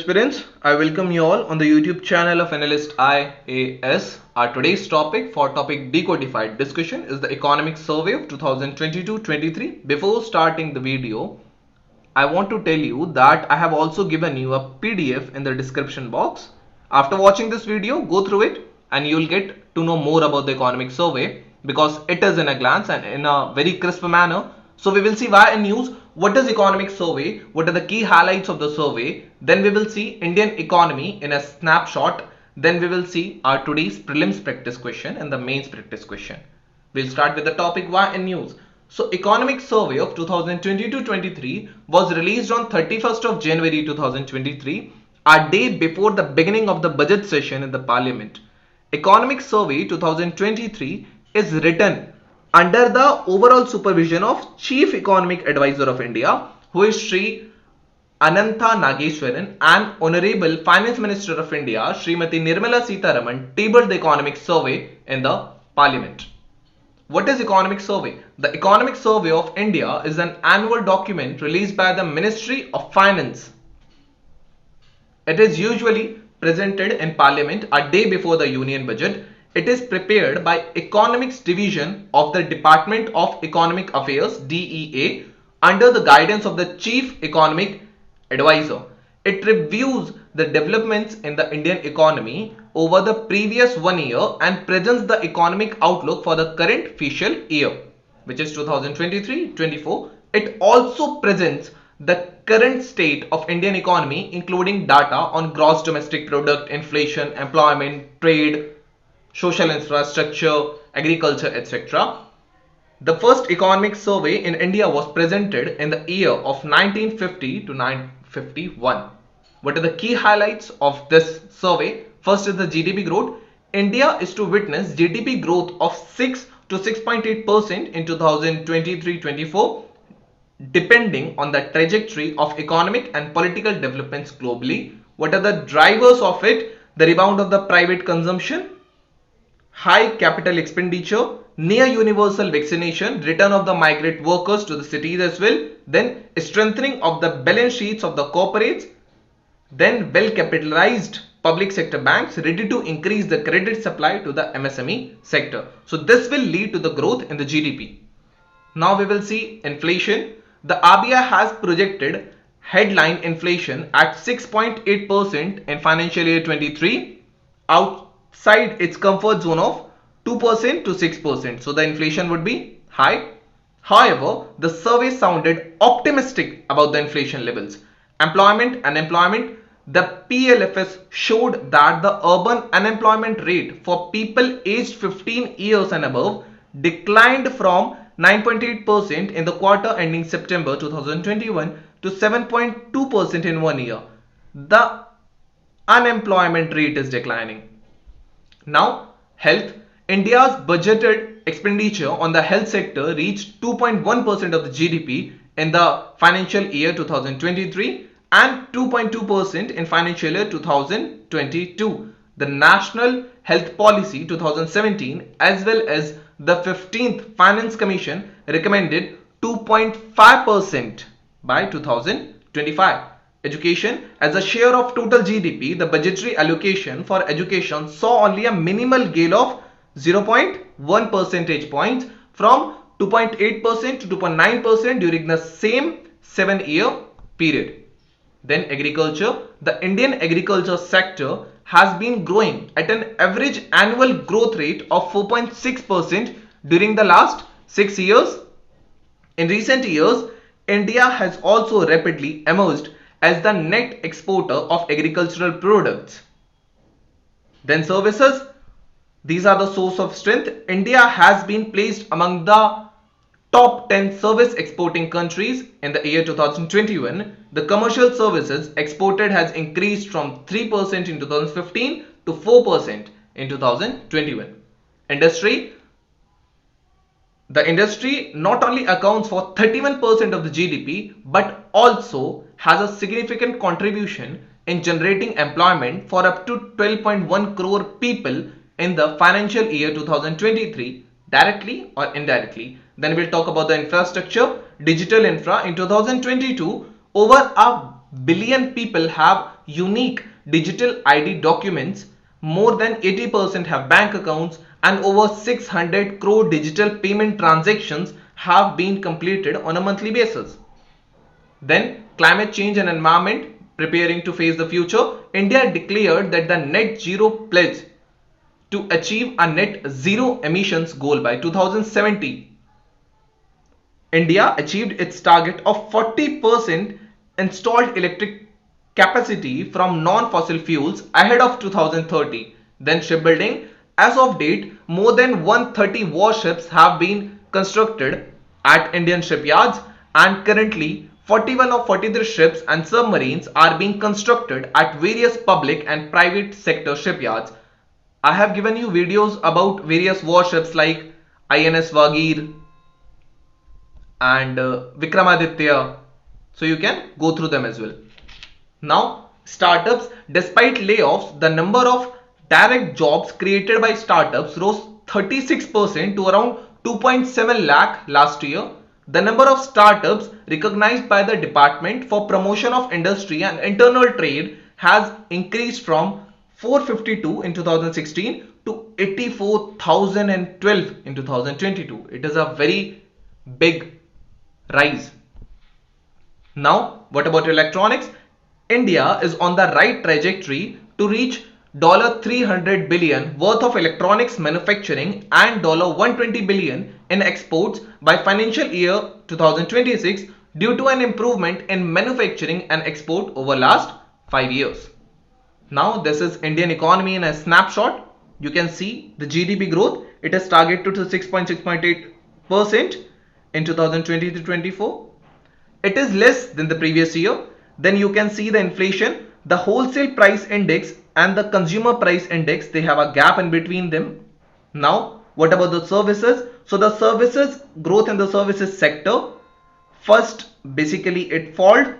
aspirants, I welcome you all on the YouTube channel of Analyst IAS. Our today's topic for topic Decodified discussion is the economic survey of 2022-23. Before starting the video, I want to tell you that I have also given you a PDF in the description box. After watching this video, go through it and you'll get to know more about the economic survey because it is in a glance and in a very crisp manner. So we will see why in news, what is economic survey, what are the key highlights of the survey, then we will see Indian economy in a snapshot, then we will see our today's prelims practice question and the mains practice question. We'll start with the topic why in news. So economic survey of 2022-23 was released on 31st of January 2023, a day before the beginning of the budget session in the parliament. Economic survey 2023 is written under the overall supervision of Chief Economic Advisor of India, who is Sri Anantha Nageswaran, and Honorable Finance Minister of India, Srimati Nirmala Sitharaman, tabled the economic survey in the parliament. What is economic survey? The economic survey of India is an annual document released by the Ministry of Finance. It is usually presented in parliament a day before the union budget. It is prepared by Economics Division of the Department of Economic Affairs DEA under the guidance of the Chief Economic Advisor. It reviews the developments in the Indian economy over the previous 1 year and presents the economic outlook for the current fiscal year, which is 2023-24. It also presents the current state of Indian economy, including data on gross domestic product, inflation, employment, trade, social infrastructure, agriculture, etc. The first economic survey in India was presented in the year of 1950 to 1951. What are the key highlights of this survey? First is the GDP growth. India is to witness GDP growth of 6 to 6.8% in 2023-24, depending on the trajectory of economic and political developments globally. What are the drivers of it? The rebound of the private consumption, high capital expenditure, near universal vaccination, return of the migrant workers to the cities as well, then strengthening of the balance sheets of the corporates, then well capitalized public sector banks ready to increase the credit supply to the MSME sector. So this will lead to the growth in the GDP. Now we will see inflation. The RBI has projected headline inflation at 6.8% in financial year 23, outside its comfort zone of 2% to 6%. So the inflation would be high. However, the survey sounded optimistic about the inflation levels. Employment and unemployment. The PLFS showed that the urban unemployment rate for people aged 15 years and above declined from 9.8% in the quarter ending September 2021 to 7.2% in 1 year. The unemployment rate is declining. Now, health. India's budgeted expenditure on the health sector reached 2.1% of the GDP in the financial year 2023 and 2.2% in financial year 2022. The National Health Policy 2017 as well as the 15th Finance Commission recommended 2.5% by 2025. Education. As a share of total GDP, the budgetary allocation for education saw only a minimal gain of 0.1 percentage points from 2.8% to 2.9% during the same 7-year period. Then agriculture. The Indian agriculture sector has been growing at an average annual growth rate of 4.6% during the last 6 years. In recent years, India has also rapidly emerged as the net exporter of agricultural products. Then services. These are the source of strength. India has been placed among the top 10 service exporting countries in the year 2021. The commercial services exported has increased from 3% in 2015 to 4% in 2021. Industry. The industry not only accounts for 31% of the GDP but also has a significant contribution in generating employment for up to 12.1 crore people in the financial year 2023, directly or indirectly. Then we'll talk about the infrastructure, digital infra. In 2022, over a billion people have unique digital ID documents, more than 80% have bank accounts, and over 600 crore digital payment transactions have been completed on a monthly basis. Then, climate change and environment, preparing to face the future, India declared that the net zero pledge to achieve a net zero emissions goal by 2070. India achieved its target of 40% installed electric capacity from non-fossil fuels ahead of 2030. Then shipbuilding, as of date, more than 130 warships have been constructed at Indian shipyards, and currently 41 of 43 ships and submarines are being constructed at various public and private sector shipyards. I have given you videos about various warships like INS Vagir and Vikramaditya, so you can go through them as well. Now, startups, despite layoffs, the number of direct jobs created by startups rose 36% to around 2.7 lakh last year. The number of startups recognized by the Department for Promotion of Industry and Internal Trade has increased from 452 in 2016 to 84,012 in 2022. It is a very big rise. Now, what about electronics? India is on the right trajectory to reach $300 billion worth of electronics manufacturing and $120 billion in exports by financial year 2026 due to an improvement in manufacturing and export over last 5 years. Now, this is Indian economy in a snapshot. You can see the GDP growth. It is targeted to 6.8% in 2020-24. It is less than the previous year. Then you can see the inflation, the wholesale price index and the consumer price index, they have a gap in between them. Now, what about the services? So the services growth in the services sector, first basically it falled,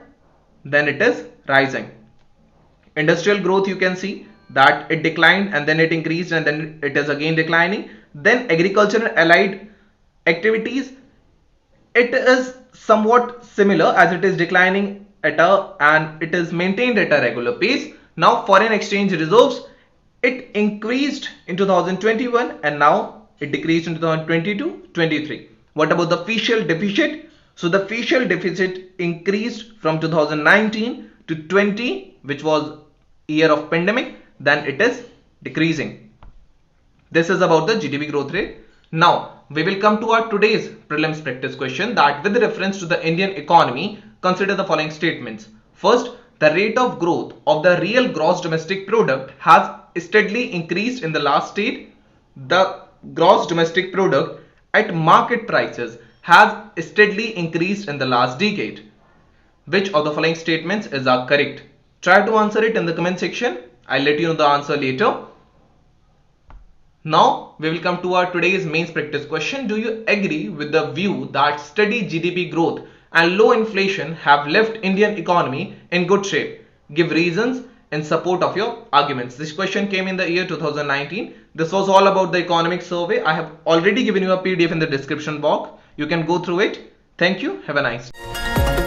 then it is rising. Industrial growth, you can see that it declined and then it increased and then it is again declining. Then agriculture and allied activities, it is somewhat similar as it is declining and it is maintained at a regular pace. Now foreign exchange reserves, it increased in 2021 and now it decreased in 2022-23. What about the fiscal deficit? So the fiscal deficit increased from 2019 to 20, which was year of pandemic, then it is decreasing. This is about the GDP growth rate. Now we will come to our today's prelims practice question, that with reference to the Indian economy, consider the following statements. First, the rate of growth of the real gross domestic product has steadily increased in the last state. The gross domestic product at market prices has steadily increased in the last decade. Which of the following statements is correct? Try to answer it in the comment section. I'll let you know the answer later. Now we will come to our today's mains practice question. Do you agree with the view that steady GDP growth and low inflation have left Indian economy in good shape? Give reasons in support of your arguments. This question came in the year 2019. This was all about the economic survey. I have already given you a PDF in the description box. You can go through it. Thank you. Have a nice day.